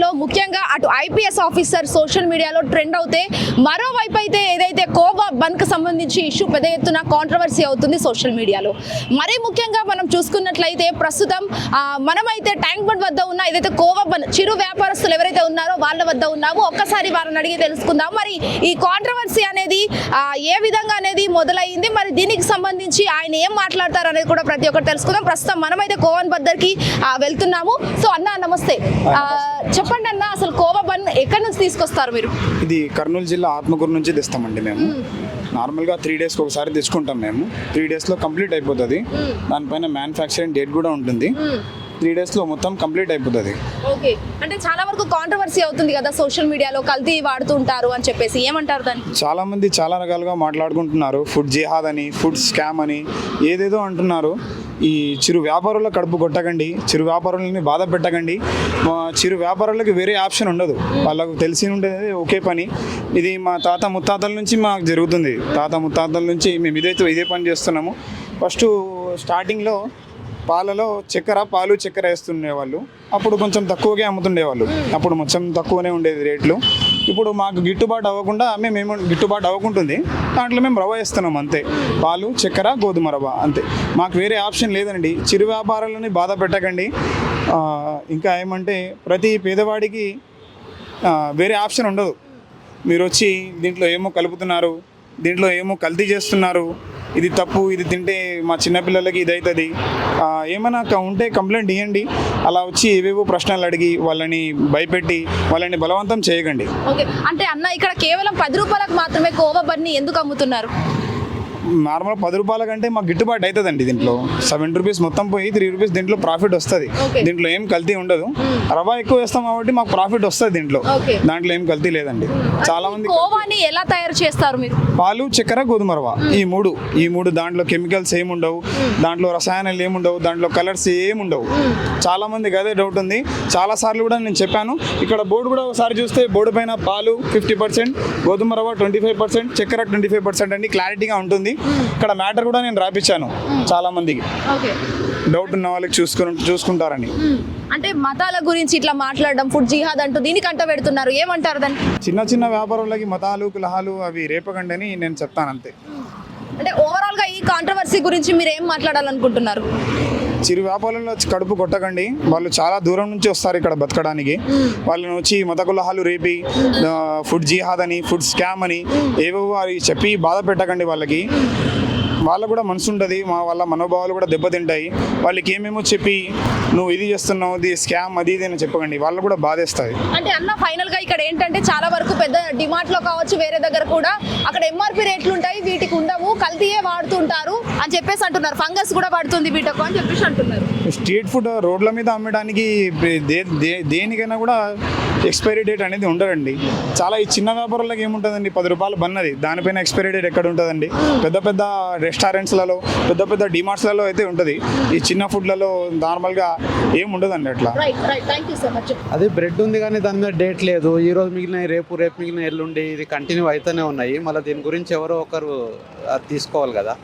లో ముఖ్యంగా అటు ఐపీఎస్ ఆఫీసర్ సోషల్ మీడియాలో ట్రెండ్ అవుతే, మరోవైపు అయితే ఏదైతే కోవా బంద్ కు సంబంధించి ఇష్యూ పెద్ద ఎత్తున కాంట్రవర్సీ అవుతుంది సోషల్ మీడియాలో. మరీ ముఖ్యంగా మనం చూసుకున్నట్లయితే ప్రస్తుతం మనమైతే ట్యాంక్ బండ్ వద్ద ఉన్న ఏదైతే కోవా బంద్ చిరు వ్యాపారస్తులు ఎవరైతే ఉన్నారో వాళ్ళ వద్ద ఉన్నాము. ఒక్కసారి వారిని అడిగి తెలుసుకుందాం. మరి ఈ కాంట్రవర్సీ అనేది ఏ విధంగా అనేది మొదలైంది, మరి దీనికి సంబంధించి ఆయన ఏం మాట్లాడతారు అనేది కూడా ప్రతి ఒక్కరు తెలుసుకుందాం. ప్రస్తుతం మనమైతే కోవా బందర్కి వెళ్తున్నాము. సో అన్న నమస్తే, చెప్పండి అన్న, అసలు కోవా బంద్ ఎక్కడి నుంచి తీసుకొస్తారు మీరు? ఇది కర్నూలు జిల్లా ఆత్మకూరు నుంచి తెస్తామండి మేము. నార్మల్గా 3 డేస్కి ఒకసారి తెచ్చుకుంటాం మేము. 3 డేస్లో కంప్లీట్ అయిపోతుంది. దానిపైన మ్యానుఫ్యాక్చరింగ్ డేట్ కూడా ఉంటుంది. 3 డేస్లో మొత్తం కంప్లీట్ అయిపోతుంది. ఓకే, అంటే చాలా వరకు కాంట్రవర్సీ అవుతుంది కదా సోషల్ మీడియాలో, కల్తీ వాడుతుంటారు అని చెప్పేసి, ఏమంటారు దాన్ని? చాలా మంది చాలా రకాలుగా మాట్లాడుకుంటున్నారు. ఫుడ్ జిహాద్ అని, ఫుడ్ స్కామ్ అని ఏదేదో అంటున్నారు. ఈ చిరు వ్యాపారుల కడుపు కొట్టకండి, చిరు వ్యాపారులని బాధ పెట్టకండి. చిరు వ్యాపారులకి వేరే ఆప్షన్ ఉండదు. వాళ్ళకు తెలిసి ఉండేది ఒకే పని. ఇది మా తాత ముత్తాతల నుంచి మాకు జరుగుతుంది. తాత ముత్తాతల నుంచి మేము ఇదే పని చేస్తున్నాము. ఫస్ట్ స్టార్టింగ్లో పాలలో పాలు చక్కెర వేస్తుండేవాళ్ళు. అప్పుడు కొంచెం తక్కువగా అమ్ముతుండేవాళ్ళు. అప్పుడు మొత్తం తక్కువనే ఉండేది రేట్లు. ఇప్పుడు మాకు గిట్టుబాటు అవ్వకుండా మేము గిట్టుబాటు అవ్వకుంటుంది. దాంట్లో మేము రవ్వ వేస్తున్నాం అంతే. పాలు చక్కెర గోధుమ రవ్వ అంతే. మాకు వేరే ఆప్షన్ లేదండి. చిరు వ్యాపారాలని బాధ పెట్టకండి. ఇంకా ఏమంటే ప్రతి పేదవాడికి వేరే ఆప్షన్ ఉండదు. మీరు వచ్చి దీంట్లో ఏమో కలుపుతున్నారు, దీంట్లో ఏమో కల్తీ చేస్తున్నారు, ఇది తప్పు, ఇది తింటే మా చిన్నపిల్లలకి ఇది అవుతుంది, ఏమైనా ఉంటే కంప్లైంట్ ఇవ్వండి. అలా వచ్చి ఏవేవో ప్రశ్నలు అడిగి వాళ్ళని భయపెట్టి వాళ్ళని బలవంతం చేయకండి. ఓకే, అంటే అన్న ఇక్కడ కేవలం 10 రూపాయలకు మాత్రమే కోవా బండ్ని ఎందుకు అమ్ముతున్నారు? నార్మల్ 10 రూపాయల కంటే మాకు గిట్టుబాటు అవుతుందండి. దీంట్లో 7 రూపీస్ మొత్తం పోయి 3 రూపీస్ దీంట్లో ప్రాఫిట్ వస్తుంది. దీంట్లో ఏం కల్తీ ఉండదు. రవ్వ ఎక్కువ వేస్తాం కాబట్టి మాకు ప్రాఫిట్ వస్తుంది. దాంట్లో ఏం కల్తీ లేదండి. చాలా మంది కోవాని ఎలా తయారు చేస్తారు మీరు? పాలు చక్కెర గోధుమ రవ్వ ఈ మూడు దాంట్లో కెమికల్స్ ఏముండవు, దాంట్లో రసాయనాలు ఏముండవు, దాంట్లో కలర్స్ ఏముండవు. చాలా మందికి అదే డౌట్ ఉంది. చాలా సార్లు కూడా నేను చెప్పాను. ఇక్కడ బోర్డు కూడా ఒకసారి చూస్తే బోర్డు పైన పాలు 50%, గోధుమ రవ్వ 25%, చక్కెర 25% అని క్లారిటీగా ఉంటుంది. ఇక్కడ మ్యాటర్ కూడా నేను రాపించాను చాలా మందికి. డౌట్ ఉన్న వాళ్ళకి చూసుకుంటారని. అంటే మతాల గురించి ఇట్లా మాట్లాడడం, ఫుడ్ జిహాద్ అంటూ దీనికి అంట పెడుతున్నారు, ఏమంటారు దాన్ని? చిన్న వ్యాపారులకి మతాలు కులహాలు అవి రేపకండి అని నేను చెప్తాను అంతే. అంటే ఓవరాల్ గా ఈ కాంట్రవర్సీ గురించి మీరు ఏం మాట్లాడాలనుకుంటున్నారు? చిరు వ్యాపారులలో కడుపు కొట్టకండి. వాళ్ళు చాలా దూరం నుంచి వస్తారు ఇక్కడ బతకడానికి. వాళ్ళని వచ్చి మత కులహాలు రేపి ఫుడ్ జిహాద్ అని, ఫుడ్ స్కామ్ అని ఏవో అవి చెప్పి బాధ పెట్టకండి. వాళ్ళకు కూడా మనసు ఉంటుంది. వాళ్ళ మనోభావాలు కూడా దెబ్బతింటాయి. వాళ్ళకి ఏమేమో చెప్పి నువ్వు ఇది చేస్తున్నావు, ఇది స్కామ్, అది ఇది అని చెప్పకండి. వాళ్ళు కూడా బాధేస్తుంది. అంటే అన్న ఫైనల్ గా ఇక్కడ ఏంటంటే చాలా వరకు పెద్ద డిమార్ట్ లో కావచ్చు, వేరే దగ్గర కూడా అక్కడ ఎంఆర్పి రేట్లు ఉంటాయి, వీటికి ఉండవు, కల్తీయే వాడుతుంటారు అని చెప్పేసి అంటున్నారు. ఫంగస్ కూడా పడుతుంది వీటకు అని చెప్పేసి అంటున్నారు. స్ట్రీట్ ఫుడ్ రోడ్ల మీద అమ్మడానికి దేనికైనా కూడా ఎక్స్పైరీ డేట్ అనేది ఉండదండి. చాలా ఈ చిన్న వ్యాపారులకు ఏముంటుందండి, 10 రూపాయలు బన్నది, దానిపైన ఎక్స్పైరీ డేట్ ఎక్కడ ఉంటుందండి? పెద్ద రెస్టారెంట్స్లలో, పెద్ద డిమార్ట్స్లలో అయితే ఉంటుంది. ఈ చిన్న ఫుడ్లలో నార్మల్గా ఏం ఉండదండి అట్లా. అది బ్రెడ్ ఉంది కానీ దాని మీద డేట్ లేదు. ఈ రోజు మిగిలిన రేపు మిగిలిన ఎల్లుండి ఇది కంటిన్యూ అవుతూనే ఉన్నాయి. మళ్ళీ దీని గురించి ఎవరో ఒకరు తీసుకోవాలి కదా.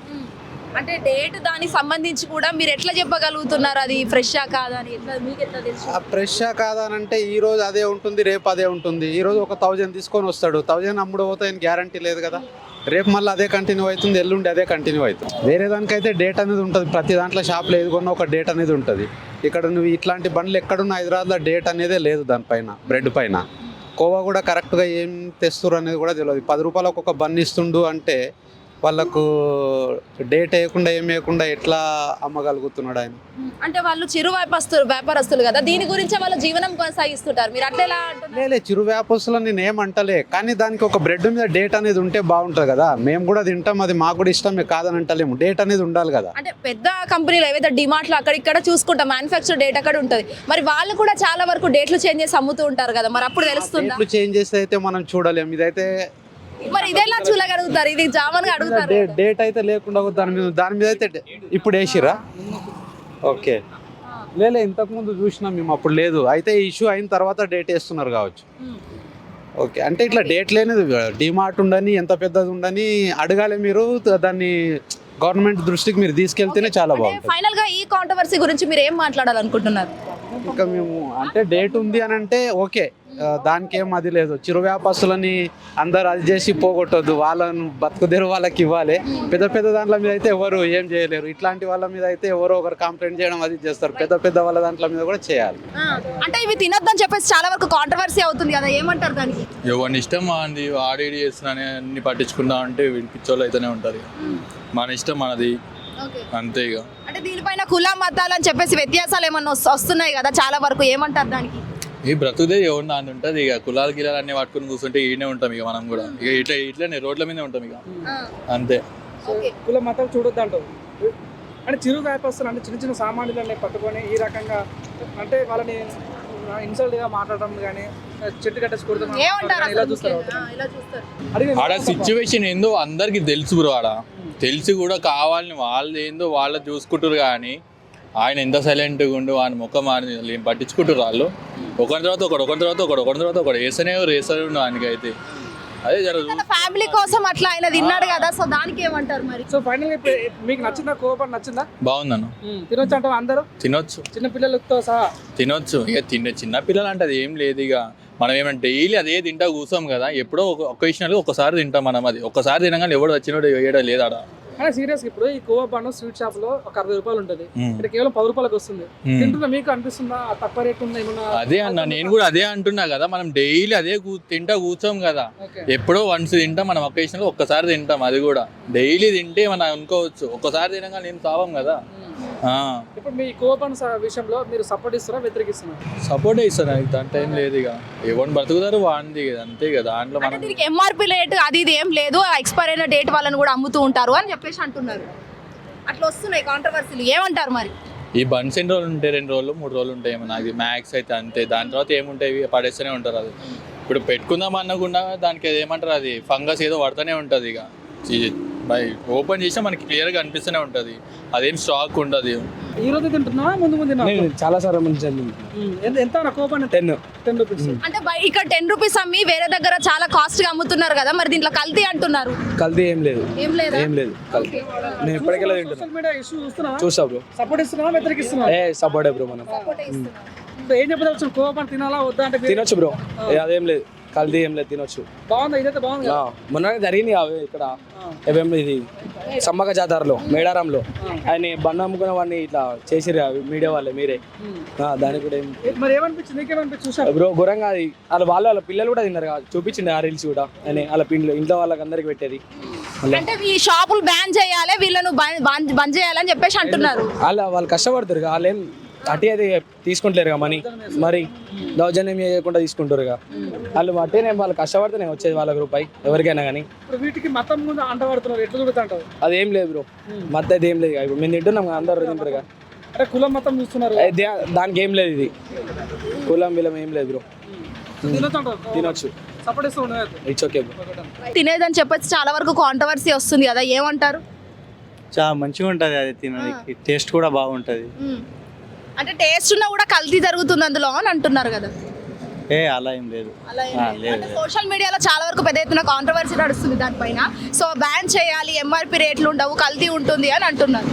అంటే డేట్ దానికి సంబంధించి కూడా మీరు ఎట్లా చెప్పగలుగుతున్నారు అది ఫ్రెషా కాదా అని? మీకు ఎట్లా తెలుసు ఫ్రెషా కాదా అని? అంటే ఈ రోజు అదే ఉంటుంది, రేపు అదే ఉంటుంది. ఈ రోజు ఒక 1000 తీసుకొని వస్తాడు, 1000 అమ్ముడు పోతాయని గ్యారంటీ లేదు కదా. రేపు మళ్ళీ అదే కంటిన్యూ అవుతుంది, ఎల్లుండి అదే కంటిన్యూ అవుతుంది. వేరే దానికైతే డేట్ అనేది ఉంటుంది. ప్రతి దాంట్లో షాప్లో ఏది కొన్నా ఒక డేట్ అనేది ఉంటుంది. ఇక్కడ నువ్వు ఇట్లాంటి బండ్లు ఎక్కడున్నా హైదరాబాద్లో డేట్ అనేదే లేదు దానిపైన. బ్రెడ్ పైన కోవా కూడా కరెక్ట్గా ఏం తెస్తున్నారు అనేది కూడా తెలియదు. 10 రూపాయలకు ఒక బన్ ఇస్తుండు అంటే వాళ్ళకు డేట్ వేయకుండా ఏం వేయకుండా ఎట్లా అమ్మగలుగుతున్నాడు ఆయన? అంటే వాళ్ళు చిరు వ్యాపారస్తులు కదా, దీని గురించి వాళ్ళ జీవనం కొనసాగిస్తుంటారు. మీరు అట్లా ఎలా అంటున్నారు? లే, చిరు వ్యాపారస్తులు నేను ఏమంటలే, కానీ దానికి ఒక బ్రెడ్ మీద డేట్ అనేది ఉంటే బాగుంటుంది కదా. మేము కూడా తింటాం, అది మాకు కూడా ఇష్టమే, కాదని అంటలేము. డేట్ అనేది ఉండాలి కదా. అంటే పెద్ద కంపెనీలు ఏవైతే డిమార్ట్లో అక్కడ చూసుకుంటాం, మ్యానుఫ్యాక్చర్ డేట్ అక్కడ ఉంటుంది. మరి వాళ్ళు కూడా చాలా వరకు డేట్లు చేంజ్ చేసి అమ్ముతూ ఉంటారు కదా, మరి అప్పుడు తెలుస్తుంది. డేట్లు చేంజ్ చేస్తే అయితే మనం చూడలేము. ఇదైతే మరి ఇదేలా చూడగలుగుతారు? ఇది జామన్ గా అడుగుతారు. డేట్ అయితే లేకుండా దాని మీద అయితే ఇప్పుడు వేసిరా. ఓకే, లేలే ఇంతకు ముందు చూసినాం మేము, అప్పుడు లేదు. అయితే ఇష్యూ అయిన తర్వాత డేట్ వేస్తున్నారు కావచ్చు. ఓకే, అంటే ఇట్లా డేట్ లేనిది డిమార్ట్ ఉండని, ఎంత పెద్దది ఉండని అడగాలి మీరు. దాన్ని గవర్నమెంట్ దృష్టికి మీరు తీసుకెళ్తేనే చాలా బాగుంటుంది. ఫైనల్ గా ఈ కాంట్రవర్సీ గురించి మీరు ఏం మాట్లాడాలనుకుంటున్నారు? ఇంకా మేము అంటే డేట్ ఉంది అని అంటే ఓకే, దానికి ఏం అది లేదు. చిరు వ్యాపారస్తులని అందరు అది చేసి పోగొట్టొద్దు, వాళ్ళను బతుకుదేరు వాళ్ళకి ఇవ్వాలి. పెద్ద పెద్ద దాంట్ల మీద అయితే ఎవరు ఏం చేయలేరు, ఇట్లాంటి వాళ్ళ మీద అయితే ఎవరో ఒకరు కంప్లైంట్ చేయడం అది చేస్తారు. పెద్ద పెద్ద వాళ్ళ దాంట్ల మీద కూడా చేయాలి. అంటే ఇవి తినొద్దని చెప్పేసి చాలా వరకు కాంట్రవర్సీ అవుతుంది కదా, ఏమంటారు దానికి? ఎవరిని ఇష్టం అండి, ఆడేడి చేస్తున్నా అన్ని పట్టించుకుంటా అంటే పిచ్చోళ్ళు అయితేనే ఉంటుంది. మన ఇష్టం మనది, అంతే ఇక. అంటే దీనిపైన కుల మతాలు అని చెప్పేసి వ్యత్యాసాలు ఏమన్నా వస్తున్నాయి కదా చాలా వరకు, ఏమంటారు దానికి? ఈ బ్రతుకుదే ఎవరు నాన్న ఉంటుంది ఇక. కులాలు గిలాలు అన్ని పట్టుకుని కూర్చుంటే ఈయనే ఉంటాం ఇక మనం కూడా. ఇక ఇట్లనే రోడ్ల మీదే ఉంటాం ఇక, అంతే. కుల మతాలు చూడొద్దు అంటారు. అంటే చిరు వ్యాపారస్తులు అంటే చిన్న చిన్న సామాన్యులన్నీ పట్టుకొని ఈ రకంగా అంటే వాళ్ళని ఇన్సల్ట్గా మాట్లాడడం కానీ చెట్టు కట్టేసి కొడతాం ఏమంటారు ఇలా అసలు? చూస్తారు. ఇలా చూస్తారు. అడిగి ఆడ సిచ్యువేషన్ ఏందో అందరికి తెలుసు బ్రో. ఆడ తెలిసి కూడా కావాలని వాళ్ళు ఏందో వాళ్ళు చూసుకుంటారు. కానీ ఆయన ఎంత సైలెంట్గా ఉండి ఆయన ముఖం ఆయన పట్టించుకుంటారు. వాళ్ళు ఒకరి తర్వాత ఒకటి వేస్తూనే ఉండు ఆయనకి అయితే. అదే జరగదు. తన ఫ్యామిలీ కోసం అట్లా ఆయన తిన్నాడు కదా, సో దానికి ఏమంటారు మరి? సో ఫైనల్ గా మీకు నచ్చిందా కోపం నచ్చిందా? బాగుందన్న. తినొచ్చు అంటారు అందరూ, తినొచ్చు, చిన్న పిల్లలతో సహా తినొచ్చు. ఇక చిన్న పిల్లలు అంటే అది ఏం లేదు. ఇక మనం ఏమైనా డైలీ అదే తింటా కూర్చోం కదా, ఎప్పుడో ఒకేషనల్గా ఒకసారి తింటాం మనం. అది ఒక్కసారి తినగానే ఎవడు వచ్చినోడు వేయడం లేదు ఆడ. అంటే సీరియస్ ఇప్పుడు ఈ కోవా పాను స్వీట్ షాప్ లో ఒక 60 రూపాయలు ఉంటుంది, ఇక్కడ కేవలం 10 రూపాయలకు వస్తుంది. తింటున్నా మీకు అనిపిస్తుందా తక్కువ రేట్ ఉందా ఏమన్నా? అదే అన్న, నేను కూడా అదే అంటున్నా కదా. మనం డైలీ అదే తింటా కూర్చోం కదా, ఎప్పుడో వన్స్ తింటాం మనం. ఒకేషనల్గా ఒక్కసారి తింటాం, అది కూడా డైలీ తింటే మనం అనుకోవచ్చు. ఒక్కసారి తినగా నేను తావం కదా. ఇప్పుడు మీ కోవా పాను విషయంలో మీరు సపోర్ట్ ఇస్తారా వ్యతిరేకిస్తున్నారా? సపోర్టే ఇస్తాను, దాంట్లో ఏం లేదు. ఇక ఎవరిని బతుకుతారు వాడిది కదా, అంతే కదా. దాంట్లో అంటే దీనికి ఎంఆర్పి రేట్ అది ఇది ఏం లేదు, ఎక్స్పైర్ అయిన డేట్ వాళ్ళని కూడా అమ్ముతూ ఉంటారు అని చెప్పేసి అంటున్నారు. అట్లా వస్తున్నాయి కాంట్రవర్సీలు, ఏమంటారు మరి? ఈ బన్స్ ఎన్ని రోజులు ఉంటాయి? 2 రోజులు 3 రోజులు ఉంటాయి ఏమో, నాకు మ్యాక్స్ అయితే అంతే. దాని తర్వాత ఏముంటాయి, పడేస్తూనే ఉంటారు. అది ఇప్పుడు పెట్టుకుందాం అన్నకుండా దానికి ఏమంటారు, అది ఫంగస్ ఏదో పడుతూనే ఉంటుంది. ఇక ఓపెన్ చేసినా మనకి క్లియర్గా అనిపిస్తూనే ఉంటుంది, అదేం స్టాక్ ఉండదు. ఈ రోజు తింటున్నా ముందు చాలా సార్లు మంచి ఎంత కోపం? 10 రూపీస్. అంటే ఇక్కడ 10 రూపీస్ అమ్మి వేరే దగ్గర చాలా కాస్ట్ గా అమ్ముతున్నారు కదా, మరి దీంట్లో కల్తీ అంటున్నారు. కల్తీ ఏం లేదు, ఏం లేదా? ఏం లేదు కల్తీ. నేను ఎప్పటికెళ్ళి తింటున్నా. సోషల్ మీడియా ఇష్యూ చూస్తా బ్రో. సపోర్ట్ ఇస్తున్నా వ్యతిరేకిస్తున్నా? సపోర్టే బ్రో. మనం ఏం చెప్పదలుచు, కోపం తినాలా వద్దా అంటే? తినొచ్చు బ్రో, అదేం లేదు, కల్తీ ఏం లేదు, తినొచ్చు. బాగుందా? ఇదైతే బాగుంది. మొన్న జరిగింది అవి ఇక్కడ ఇది సమ్మక జాతరలో మేడారంలో ఆయన బండ అమ్ముకున్న వాడిని ఇట్లా చేసిరు మీడియా వాళ్ళే, మీరే. దానికి కూడా మరి ఏమనిపించింది, నీకేమనిపించింది చూసా బ్రో? ఘోరంగా అది వాళ్ళ పిల్లలు కూడా తిన్నారు కదా, చూపించింది ఆ రీల్స్ కూడా. ఆయన వాళ్ళ ఇంట్లో వాళ్ళకి అందరికి పెట్టేది. అంటే ఈ షాపులు బ్యాన్ చేయాలి, వీళ్ళను బంద్ చేయాలని చెప్పేసి అంటున్నారు. వాళ్ళు కష్టపడుతారు, వాళ్ళేం అటు అది తీసుకుంటలేరుగా మనీ, మరి దౌర్జన్యం చేయకుండా తీసుకుంటారుగా వాళ్ళు. అట్టేనే వాళ్ళు కష్టపడితేనే వచ్చేది వాళ్ళకి రూపాయి ఎవరికైనా కానీ. ఇప్పుడు వీటికి మతం ముందు అంటబడుతున్నారు, ఎట్లా చూడుతుంటారు? అదేం లేదు బ్రో, మత్తు అయితే ఏం లేదు. ఇప్పుడు మేము తింటున్నాం కదా, అందరు తింటారుగా. అంటే కులం మతం చూస్తున్నారు, దానికి ఏం లేదు, ఇది కులం బిలం ఏం లేదు బ్రో. తినొచ్చు, సపోర్ట్ ఇస్తూ ఉండదు. It's okay bro. తినేదని చెప్పొచ్చు చాలా వరకు కాంట్రవర్సీ వస్తుంది కదా, ఏమంటారు? చాలా మంచిగా ఉంటుంది అది తినడానికి, టేస్ట్ కూడా బాగుంటుంది. అంటే టేస్ట్ ఉన్నా కూడా కల్తీ జరుగుతుంది అందులో అని అంటున్నారు కదా. అలా ఏం లేదు. అంటే సోషల్ మీడియాలో చాలా వరకు పెద్ద ఎత్తున కాంట్రవర్సీ నడుస్తుంది దానిపైన. సో బ్యాన్ చేయాలి, ఎంఆర్పి రేట్లు ఉండవు, కల్తీ ఉంటుంది అని అంటున్నారు.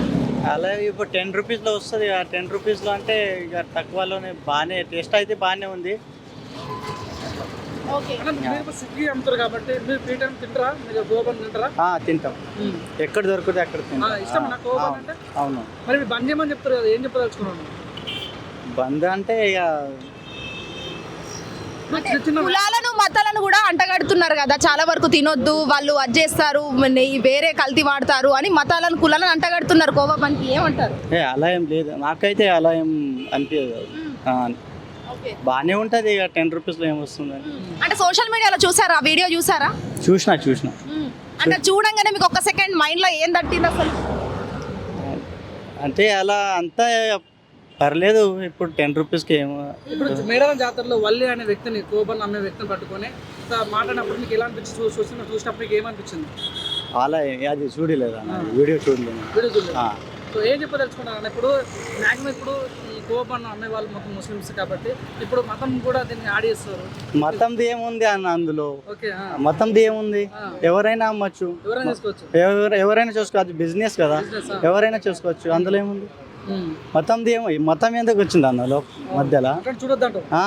అలా ఇప్పుడు 10 రూపీస్లో వస్తుంది. ఆ 10 రూపీస్లో అంటే ఇక తక్కువలోనే బాగానే టేస్ట్ అయితే బాగానే ఉంది. స్విగ్గీ అమ్ముతారు కాబట్టి మీరు ఫ్రీ టైం తింటారా? మీరు గోబన్ తింటారా? తింటాం, ఎక్కడ దొరికితే అక్కడ తింటాం. ఇష్టం నాకు గోబన్ అంటే. అవును. మరి బంద్ చేయమని చెప్తారు కదా, ఏం చెప్పదలుచుకున్నాను? బంద్ అంటే ఇక కులాలను మతాలను కూడా అంటగడుతున్నారు కదా చాలా వరకు, తినొద్దు వాళ్ళు అది చేస్తారు, వేరే కల్తీ వాడతారు అని మతాలను కులాలను అంటగడుతున్నారు. కోవా పనికి ఏమంటారు? అలా ఏం లేదు, నాకైతే అలా ఏం అనిపించదు. బాగానే ఉంటుంది. ఇక 10 రూపీస్లో ఏమొస్తుందని. అంటే సోషల్ మీడియాలో చూసారా, ఆ వీడియో చూసారా? చూసిన. అంటే చూడంగానే మీకు ఒక సెకండ్ మైండ్ లో ఏం తట్టింది అసలు? అంటే అలా అంతా పర్లేదు. ఇప్పుడు 10 రూపీస్కి ఏమో. ఇప్పుడు మేడారం జాతరలో వల్లి అనే వ్యక్తిని, కోబన్ అమ్మే వ్యక్తిని పట్టుకొని మాట్లాడినప్పుడు మీకు ఎలా అనిపించింది? చూసినప్పుడు మీకు ఏమనిపించింది? అలా అది చూడలేదు, వీడియో చూడలేదు. సో ఏం చెప్పదలుచుకున్నాను, ఇప్పుడు మ్యాక్సిమం ఇప్పుడు ఈ కోబన్ అమ్మే వాళ్ళు మొత్తం ముస్లిమ్స్ కాబట్టి ఇప్పుడు మతం కూడా దీన్ని యాడ్ చేస్తారు. మతంది ఏముంది అన్న అందులో? ఓకే, మతంది ఏముంది? ఎవరైనా అమ్మచ్చు, ఎవరైనా చేసుకోవచ్చు. ఎవరైనా చేసుకోవచ్చు, బిజినెస్ కదా, ఎవరైనా చేసుకోవచ్చు, అందులో ఏముంది? మతంది ఏమో మతం ఎందుకు వచ్చింది అన్నలో మధ్యలో అక్కడ చూడొద్దంటావు ఆ,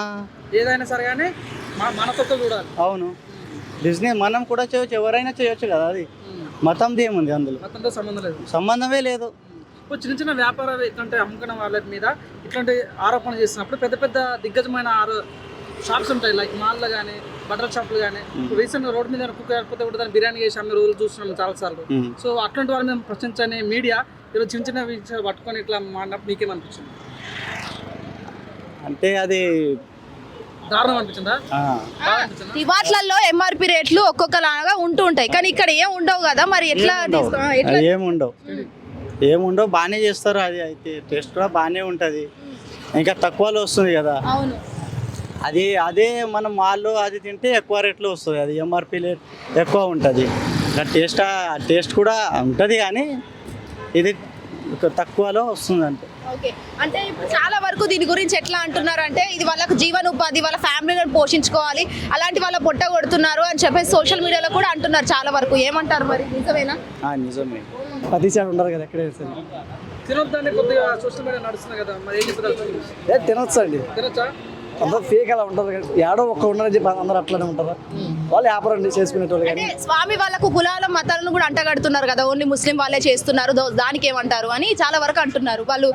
ఏదైనా సరే కానీ మనతో చూడాలి. అవును బిజినెస్ మనం కూడా చేయొచ్చు, ఎవరైనా చేయొచ్చు కదా. అది మతంది ఏముంది అందులో? మతంతో సంబంధం లేదు. సంబంధమే లేదు. ఇప్పుడు చిన్న చిన్న వ్యాపారాలు ఇట్లాంటి అమ్ముకున్న వాళ్ళ మీద ఇట్లాంటి ఆరోపణలు చేసినప్పుడు పెద్ద పెద్ద దిగ్గజమైన షాప్స్ ఉంటాయి, లైక్ మాల్లో కానీ బట్టల షాపులు కానీ. రీసెంట్ రోడ్ మీద కుక్క కాకపోతే కూడా దాన్ని బిర్యానీ చేసి అమ్మే రోజులు చూస్తున్నాం చాలా సార్లు. సో అట్లాంటి వాళ్ళ మీద ప్రశ్నించని మీడియా ఈరోజు చిన్న చిన్న విషయాలు పట్టుకొని ఇట్లా మాట్లాడినప్పుడు మీకేమనిపించింది? అంటే అది దారుణం అనిపించిందా? రివార్ట్లలో ఎంఆర్పి రేట్లు ఒక్కొక్కలాగా ఉంటూ ఉంటాయి, కానీ ఇక్కడ ఏం ఉండవు కదా. మరి ఎట్లా ఏముండవు బాగానే చేస్తారు. అది అయితే టేస్ట్ కూడా బాగానే ఉంటుంది, ఇంకా తక్కువలో వస్తుంది కదా. అవును, అది అదే మనం మాల్లో అది తింటే ఎక్కువ రేట్లో వస్తుంది, అది ఎంఆర్పి రేట్ ఎక్కువ ఉంటుంది. టేస్ట్ కూడా ఉంటుంది, కానీ ఇది తక్కువలో వస్తుంది అంతే. ఓకే. అంటే ఇప్పుడు చాలా వరకు దీని గురించి ఎట్లా అంటున్నారు అంటే ఇది వాళ్ళకు జీవనోపాధి, వాళ్ళ ఫ్యామిలీలను పోషించుకోవాలి, అలాంటి వాళ్ళ పొట్ట కొడుతున్నారు అని చెప్పేసి సోషల్ మీడియాలో కూడా అంటున్నారు చాలా వరకు. ఏమంటారు మరి, నిజమేనా? నిజమే. ప్రతి సైడ్ ఉండరు కదా, ఎక్కడ తినొద్దని కొద్దిగా సోషల్ మీడియా నడుస్తుంది కదా, మరి ఏం చెప్తారు? తినొచ్చు అండి, తినొచ్చా? అందరూ ఫేక్ అలా ఉంటారు, ఏడో ఒక్క ఉన్నారని చెప్పి అందరూ అట్లానే ఉంటారు. వాళ్ళు వ్యాపారం చేసుకునేటోళ్ళు. అంటే స్వామి వాళ్ళకు కులాల మతాలను కూడా అంటగడుతున్నారు కదా, ఓన్లీ ముస్లిం వాళ్ళే చేస్తున్నారు, దానికి ఏమంటారు అని చాలా వరకు అంటున్నారు. వాళ్ళు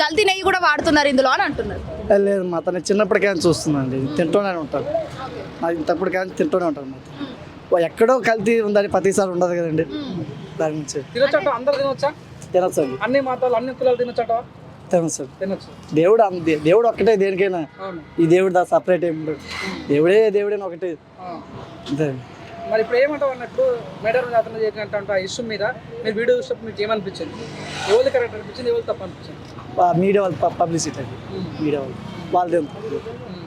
కల్తీ నెయ్యి కూడా వాడుతున్నారు ఇందులో అని అంటున్నారు. లేదు, మా తను చిన్నప్పటికైనా చూస్తుందండి, తింటూనే ఉంటారు. అది తప్పుడు కానీ తింటూనే ఉంటారు. మాత్రం ఎక్కడో కల్తీ ఉందని ప్రతిసారి ఉండదు కదండి. దాని నుంచి తినొచ్చట, అందరు తినొచ్చా? తినొచ్చు అండి, అన్ని మతాలు అన్ని కులాలు తినొచ్చట? తినొచ్చు. తినొచ్చు. దేవుడు ఒక్కటే దేనికైనా. ఈ దేవుడు దా సపరేట్ ఏమి ఉండదు, దేవుడేనా ఒకటే అంతే. మరి ఇప్పుడు ఏమంటావు అన్నట్టు మేడం జాతర చేసినట్టు ఆ ఇష్యూ మీద మీరు వీడియో చూసినప్పుడు మీకు ఏమనిపించింది? ఎవరు కరెక్ట్ అనిపించింది, ఎవరు తప్పు అనిపించింది? మీడియా వాళ్ళు పబ్లిసిటీ అండి, మీడియా వాళ్ళు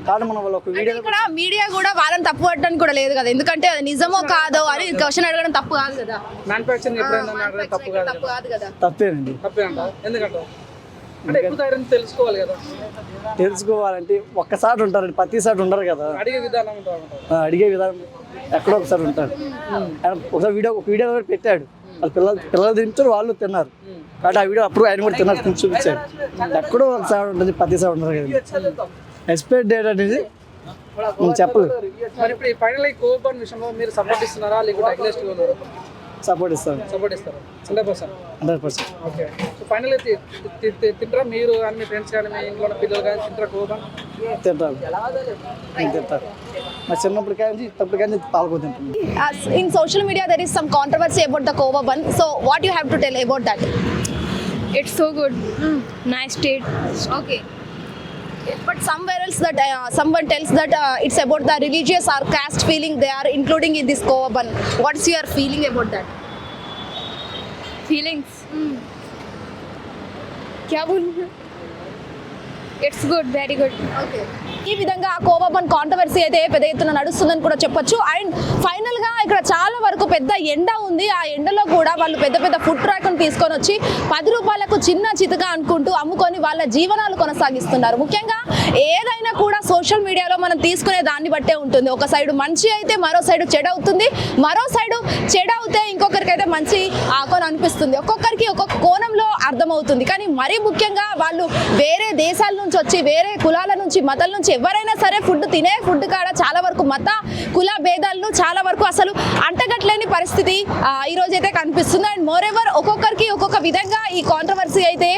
కానీ మనం వాళ్ళు ఒక వీడియో ఇక్కడ మీడియా కూడా వాళ్ళని తప్పు పట్టడానికి కూడా లేదు కదా, ఎందుకంటే అది నిజమో కాదో అని క్వశ్చన్ అడగడం తప్పు కాదు కదా. మ్యానుఫ్యాక్చరింగ్ ఎప్పుడైనా తప్పు కాదు కదా. తప్పేనండి. తప్పే అంటావు? ఎందుకంటావు అంటే ఎక్కువ ధైర్యం తెలుసుకోవాలి కదా. తెలుసుకోవాలంటే ఒక్కసారి ఉంటారండి, ప్రతిసారి ఉండరు కదా. అడిగే విధానం ఉంటుంది, అడిగే విధానం ఎక్కడో ఒకసారి ఉంటారు. ఆయన ఒకసారి వీడియో పెట్టాడు, వాళ్ళు పిల్లలు తింటారు, వాళ్ళు తిన్నారు కాబట్టి ఆ వీడియో అప్పుడు ఆయన కూడా తిన్నారు చూపించాడు. ఎక్కడో ఒకసారి ఉంటుంది, ప్రతిసారి ఉండరు కదా. ఎక్స్పైర్ డేట్ అనేది చెప్పలేదు. మరి ఇప్పుడు ఈ ఫైనల్ కోపన్ విషయంలో మీరు సపోర్ట్ ఇస్తున్నారా లేకపోతే అగ్నెస్ట్ ఉన్నారు? సపోర్ట్ ఇస్తారు 100%. 100%. ఓకే. సో ఫైనల్ తింటారా మీరు కానీ మీ ఫ్రెండ్స్ కానీ మీ ఇంట్లో పిల్లలు కానీ తింటారా కోపన్? తింటారు. మా చిన్నప్పుడు కానీ ఇప్పటిప్పుడు కానీ పాల్గొ తింటాం. In social media there is some controversy about the Kova bun, so what you have to tell about that? It's so good. Nice taste. Okay. But somewhere else that someone tells that it's about the religious or caste feeling they are including in this Kova bun. What's your feeling about that? Feelings. क्या बोलूं? It's good, very good. Okay. ఈ విధంగా khoa bun controversy అయితే పెద్ద ఎత్తున నడుస్తుందని కూడా చెప్పొచ్చు. అండ్ ఫైనల్ గా ఇక్కడ చాలా వరకు పెద్ద ఎండ ఉంది, ఆ ఎండలో కూడా వాళ్ళు పెద్ద పెద్ద ఫుడ్ ట్రాక్ తీసుకొని వచ్చి 10 రూపాయలకు చిన్న చితగా అనుకుంటూ అమ్ముకొని వాళ్ళ జీవనాలు కొనసాగిస్తున్నారు. ముఖ్యంగా ఏదైనా కూడా సోషల్ మీడియాలో మనం తీసుకునే దాన్ని బట్టే ఉంటుంది. ఒక సైడ్ మంచి అయితే మరో సైడ్ చెడు అవుతుంది, మరో సైడ్ చెడు అవుతే ఇంకొకరికైతే మంచి ఆకోని అనిపిస్తుంది. ఒక్కొక్కరికి ఒక్కొక్క కోణంలో అర్థమవుతుంది. కానీ మరీ ముఖ్యంగా వాళ్ళు వేరే దేశాల నుంచి వచ్చి వేరే కులాల నుంచి మతాల నుంచి ఎవరైనా సరే ఫుడ్ కాడ చాలా వరకు మత కుల భేదాలను చాలా వరకు అసలు అంటగట్లేని పరిస్థితి ఈ రోజైతే కనిపిస్తుంది. అండ్ మోర్ ఎవర్ ఒక్కొక్కరికి ఒక్కొక్క విధంగా ఈ కాంట్రవర్సీ అయితే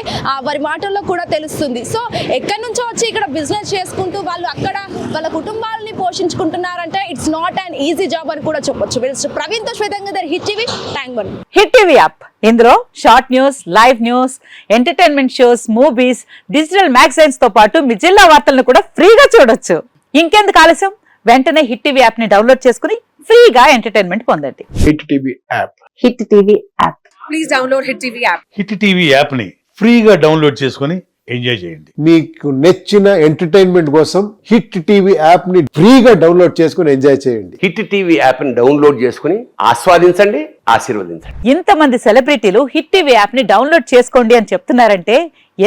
వారి మాటల్లో కూడా తెలుస్తుంది. సో ఎక్కడి నుంచో వచ్చి ఇక్కడ బిజినెస్ చేసుకుంటూ వాళ్ళు అక్కడ వాళ్ళ కుటుంబాలని పోషించుకుంటున్నారంటే it's not an easy job అని కూడా చెప్పొచ్చు. ప్రవీణ్ తో శ్వేతంగర్, hit TV, tank bund. Hit TV app, ఇందులో short news, live news, entertainment shows, movies, digital magazines తో పాటు మీ జిల్లా వార్తలను కూడా ఫ్రీగా చూడొచ్చు. ఇంకెందుకు ఆలస్యం, వెంటనే హిట్ టీవీ యాప్ ని డౌన్లోడ్ చేసుకుని ఫ్రీగా ఎంటర్టైన్మెంట్ పొందండి. Hit TV app. Hit TV app. Please download Hit TV app. Hit TV app ని ఫ్రీగా డౌన్లోడ్ చేసుకుని ఎంజాయ్ చేయండి. మీకు నచ్చిన ఎంటర్టైన్మెంట్ కోసం హిట్ టీవీ యాప్ ని ఫ్రీగా డౌన్లోడ్ చేసుకుని ఎంజాయ్ చేయండి. హిట్ టీవీ యాప్ ని డౌన్లోడ్ చేసుకుని ఆస్వాదించండి, ఆశీర్వదించండి. ఇంతమంది సెలబ్రిటీలు హిట్ టీవీ యాప్ ని డౌన్లోడ్ చేసుకోండి అని చెప్తున్నారంటే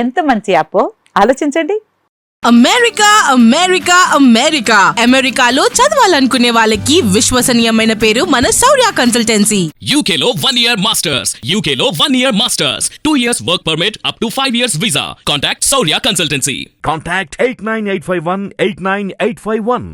ఎంత మంచి యాప్ ఆలోచించండి. అమెరికా అమెరికా అమెరికా అమెరికాలో చదవాలనుకునే వాళ్ళకి విశ్వసనీయమైన పేరు మన శౌర్య కన్సల్టెన్సీ. UK లో 1 year masters, UK లో 1 year masters, 2 years work permit up to 5 years visa. Contact Saurya Consultancy. Contact 89851 89851.